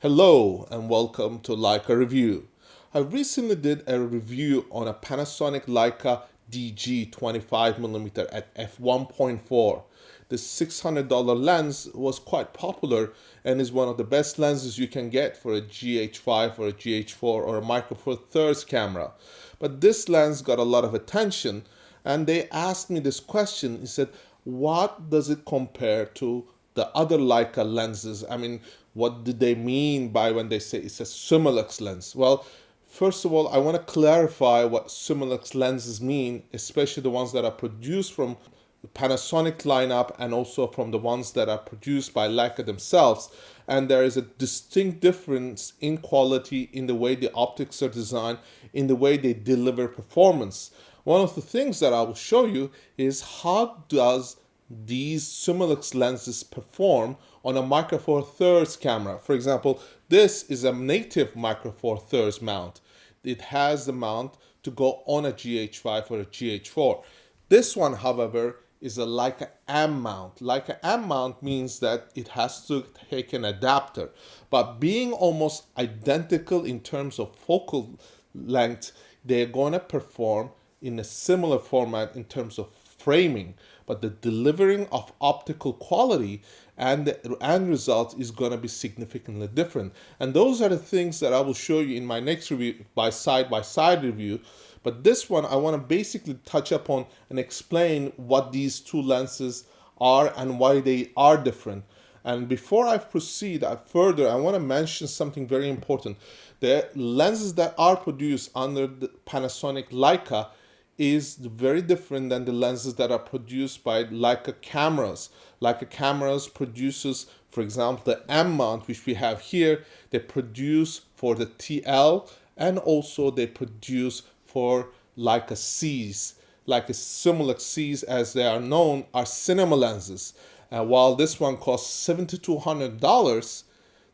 Hello and welcome to Leica Review. I recently did a review on a Panasonic Leica DG 25mm at f1.4. This $600 lens was quite popular and is one of the best lenses you can get for a GH5 or a GH4 or a Micro Four Thirds camera. But this lens got a lot of attention and they asked me this question. He said, what does it compare to the other Leica lenses? I mean, what do they mean by when they say it's a SUMMILUX lens? Well, first of all, I want to clarify what SUMMILUX lenses mean, especially the ones that are produced from the Panasonic lineup and also from the ones that are produced by Leica themselves. And there is a distinct difference in quality, in the way the optics are designed, in the way they deliver performance. One of the things that I will show you is how does these SUMMILUX lenses perform on a Micro Four Thirds camera. For example, this is a native Micro Four Thirds mount. It has the mount to go on a GH5 or a GH4. This one, however, is a Leica M mount. Leica M mount means that it has to take an adapter, but being almost identical in terms of focal length, they're going to perform in a similar format in terms of framing, but the delivering of optical quality and the end result is going to be significantly different. And those are the things that I will show you in my next review by side review. But this one I want to basically touch upon and explain what these two lenses are and why they are different. And before I proceed further, I want to mention something very important. The lenses that are produced under the Panasonic Leica is very different than the lenses that are produced by Leica cameras. Leica cameras produces, for example, the M mount, which we have here, they produce for the TL and also they produce for Leica Cs. Leica SUMMILUX Cs, as they are known, are cinema lenses. While this one costs $7,200,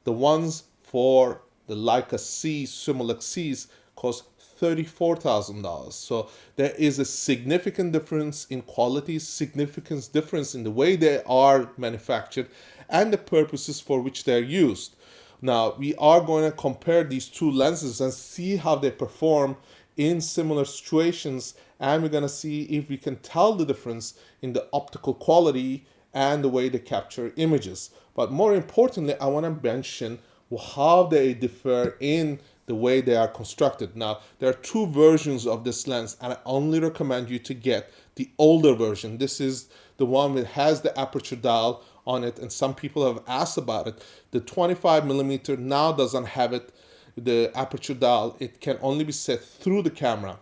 the ones for the Leica C SUMMILUX Cs cost $34,000. So there is a significant difference in quality, significant difference in the way they are manufactured and the purposes for which they're used. Now, we are going to compare these two lenses and see how they perform in similar situations, and we're going to see if we can tell the difference in the optical quality and the way they capture images. But more importantly, I want to mention how they differ in the way they are constructed. Now, there are two versions of this lens, and I only recommend you to get the older version. This is the one that has the aperture dial on it, and some people have asked about it. The 25mm now doesn't have it, the aperture dial. It can only be set through the camera.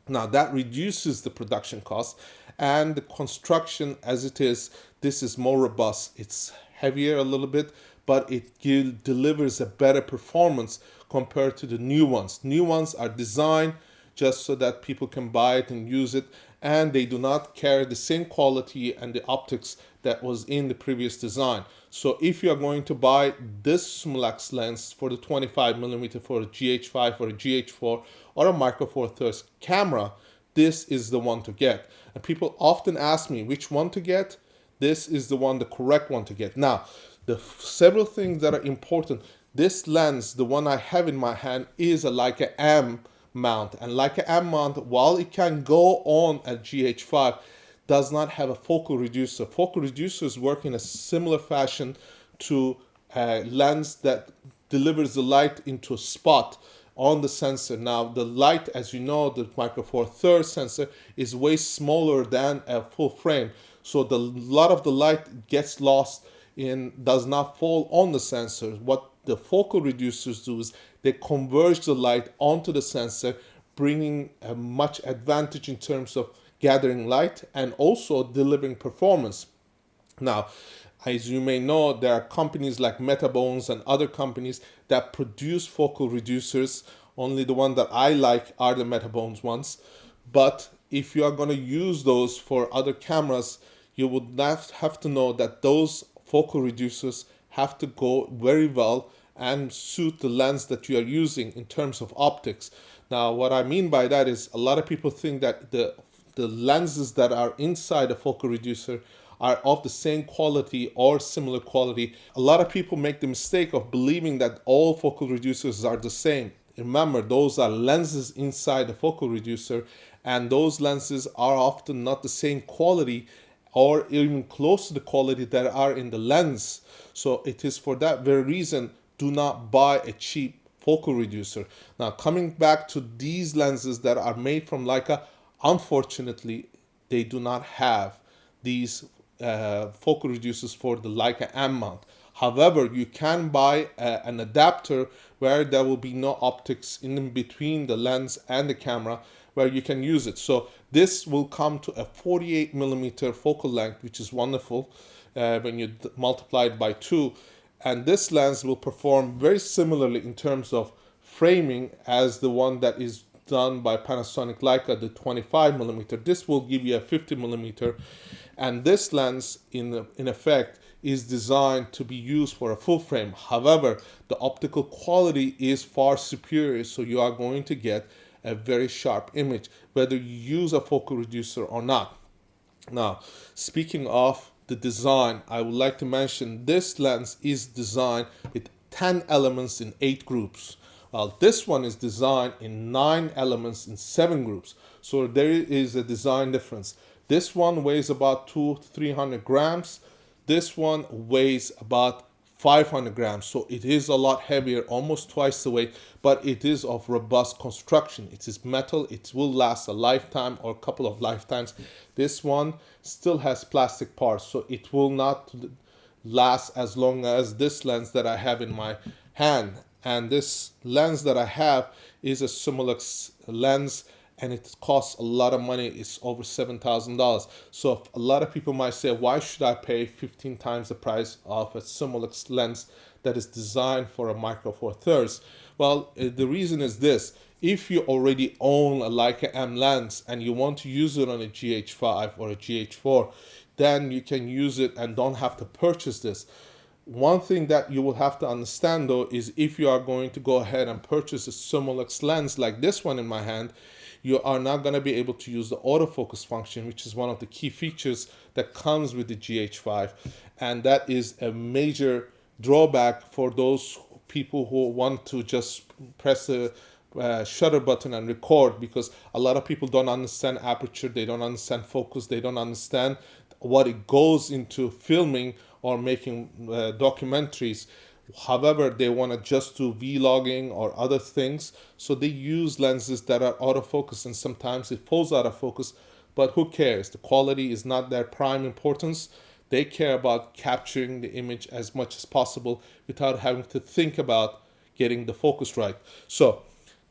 Now, that reduces the production cost and the construction as it is. This is more robust. It's heavier a little bit, but it delivers a better performance compared to the new ones. New ones are designed just so that people can buy it and use it, and they do not carry the same quality and the optics that was in the previous design. So if you are going to buy this SUMMILUX lens for the 25mm for a GH5 or a GH4 or a Micro Four Thirds camera, this is the one to get. And people often ask me which one to get. This is the one, the correct one to get. Now, the several things that are important. This lens, the one I have in my hand, is a Leica M mount. And Leica M mount, while it can go on a GH5, does not have a focal reducer. Focal reducers work in a similar fashion to a lens that delivers the light into a spot on the sensor. Now, the light, as you know, the Micro Four Thirds sensor is way smaller than a full frame. So a lot of the light gets lost does not fall on the sensor. What the focal reducers do is they converge the light onto the sensor, bringing a much advantage in terms of gathering light and also delivering performance. Now, as you may know, there are companies like Metabones and other companies that produce focal reducers. Only the one that I like are the Metabones ones. But if you are going to use those for other cameras, you would have to know that those focal reducers have to go very well and suit the lens that you are using in terms of optics. Now, what I mean by that is a lot of people think that the lenses that are inside a focal reducer are of the same quality or similar quality. A lot of people make the mistake of believing that all focal reducers are the same. Remember, those are lenses inside the focal reducer, and those lenses are often not the same quality or even close to the quality that are in the lens. So it is for that very reason, do not buy a cheap focal reducer. Now, coming back to these lenses that are made from Leica, unfortunately, they do not have these focal reducers for the Leica M mount. However, you can buy an adapter where there will be no optics in between the lens and the camera, where you can use it. So this will come to a 48mm focal length, which is wonderful when you multiply it by 2. And this lens will perform very similarly in terms of framing as the one that is done by Panasonic Leica, the 25mm. This will give you a 50mm, and this lens in effect is designed to be used for a full frame. However, the optical quality is far superior, so you are going to get a very sharp image whether you use a focal reducer or not. Now, speaking of the design, I would like to mention this lens is designed with 10 elements in 8 groups. While this one is designed in 9 elements in 7 groups. So there is a design difference. This one weighs about 200-300 grams. This one weighs about 500 grams. So it is a lot heavier, almost twice the weight, but it is of robust construction. It is metal. It will last a lifetime or a couple of lifetimes. This one still has plastic parts, so it will not last as long as this lens that I have in my hand. And this lens that I have is a SUMMILUX lens, and it costs a lot of money. It's over $7,000. So a lot of people might say, why should I pay 15 times the price of a SUMMILUX lens that is designed for a Micro Four Thirds? Well, the reason is this. If you already own a Leica M lens and you want to use it on a GH5 or a GH4, then you can use it and don't have to purchase this. One thing that you will have to understand though is if you are going to go ahead and purchase a SUMMILUX lens like this one in my hand, you are not going to be able to use the autofocus function, which is one of the key features that comes with the GH5. And that is a major drawback for those people who want to just press the shutter button and record, because a lot of people don't understand aperture, they don't understand focus, they don't understand what it goes into filming or making documentaries. However, they want to just do vlogging or other things, so they use lenses that are autofocus, and sometimes it falls out of focus, but who cares? The quality is not their prime importance. They care about capturing the image as much as possible without having to think about getting the focus right. So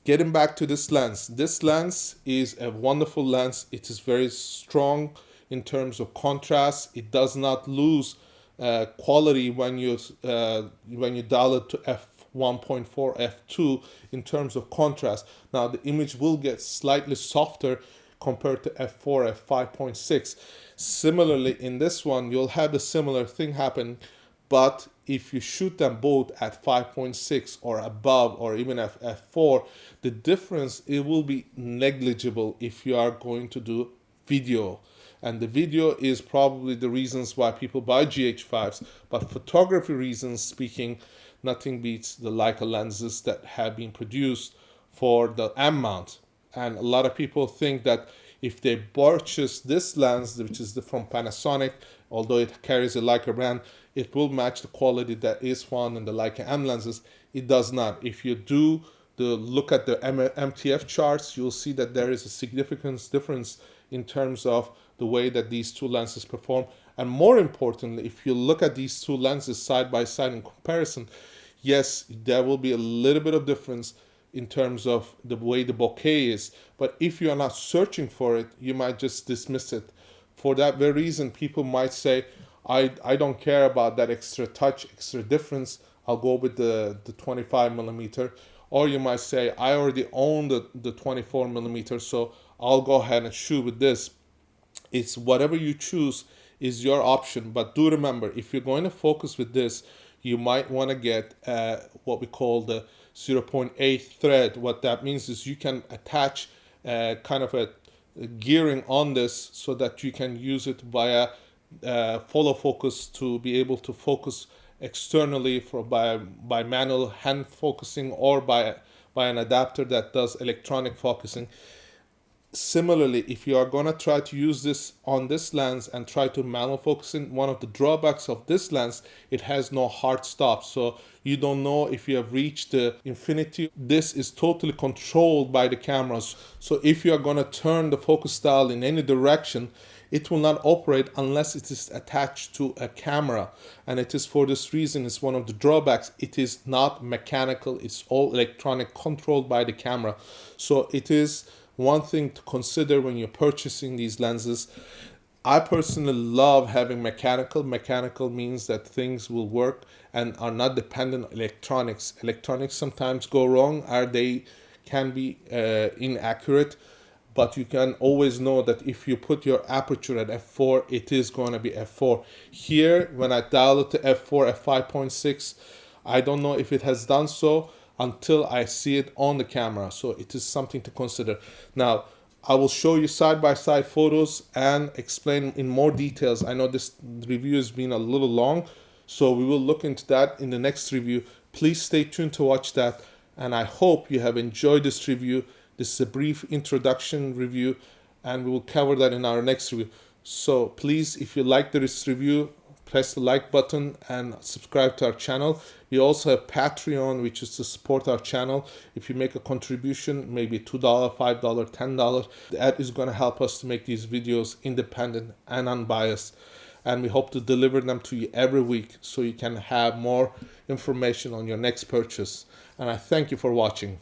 getting back to this lens is a wonderful lens. It is very strong in terms of contrast. It does not lose quality when you dial it to f1.4, f2 in terms of contrast. Now the image will get slightly softer compared to f4, f5.6. Similarly, in this one, you'll have a similar thing happen, but if you shoot them both at 5.6 or above, or even at f4, the difference, it will be negligible if you are going to do video. And the video is probably the reasons why people buy GH5s, but photography reasons speaking, nothing beats the Leica lenses that have been produced for the M mount. And a lot of people think that if they purchase this lens, which is from Panasonic, although it carries a Leica brand, it will match the quality that is found in the Leica M lenses. It does not. If you do look at the MTF charts, you'll see that there is a significant difference in terms of the way that these two lenses perform. And more importantly, if you look at these two lenses side by side in comparison, yes, there will be a little bit of difference in terms of the way the bokeh is. But if you are not searching for it, you might just dismiss it. For that very reason, people might say, I don't care about that extra touch, extra difference. I'll go with the 25mm. Or you might say, I already own the 24mm, so I'll go ahead and shoot with this. It's whatever you choose is your option. But do remember, if you're going to focus with this, you might want to get what we call the 0.8 thread. What that means is you can attach kind of a gearing on this so that you can use it via follow focus to be able to focus externally by manual hand focusing, or by an adapter that does electronic focusing. Similarly, if you are going to try to use this on this lens and try to manual focusing, one of the drawbacks of this lens, it has no hard stop, so you don't know if you have reached the infinity. This is totally controlled by the cameras, so if you are going to turn the focus dial in any direction, it will not operate unless it is attached to a camera. And it is for this reason, it's one of the drawbacks, it is not mechanical, it's all electronic, controlled by the camera. So it is one thing to consider when you're purchasing these lenses. I personally love having mechanical. Mechanical means that things will work and are not dependent on electronics. Electronics sometimes go wrong, or they can be inaccurate, but you can always know that if you put your aperture at f4, it is going to be f4. Here, when I dial it to f4 at 5.6, I don't know if it has done so until I see it on the camera. So it is something to consider. Now, I will show you side-by-side photos and explain in more details. I know this review has been a little long, so we will look into that in the next review. Please stay tuned to watch that, and I hope you have enjoyed this review. This is a brief introduction review, and we will cover that in our next review. So please, if you like this review, press the like button and subscribe to our channel. We also have Patreon, which is to support our channel. If you make a contribution, maybe $2, $5, $10, that is going to help us to make these videos independent and unbiased. And we hope to deliver them to you every week so you can have more information on your next purchase. And I thank you for watching.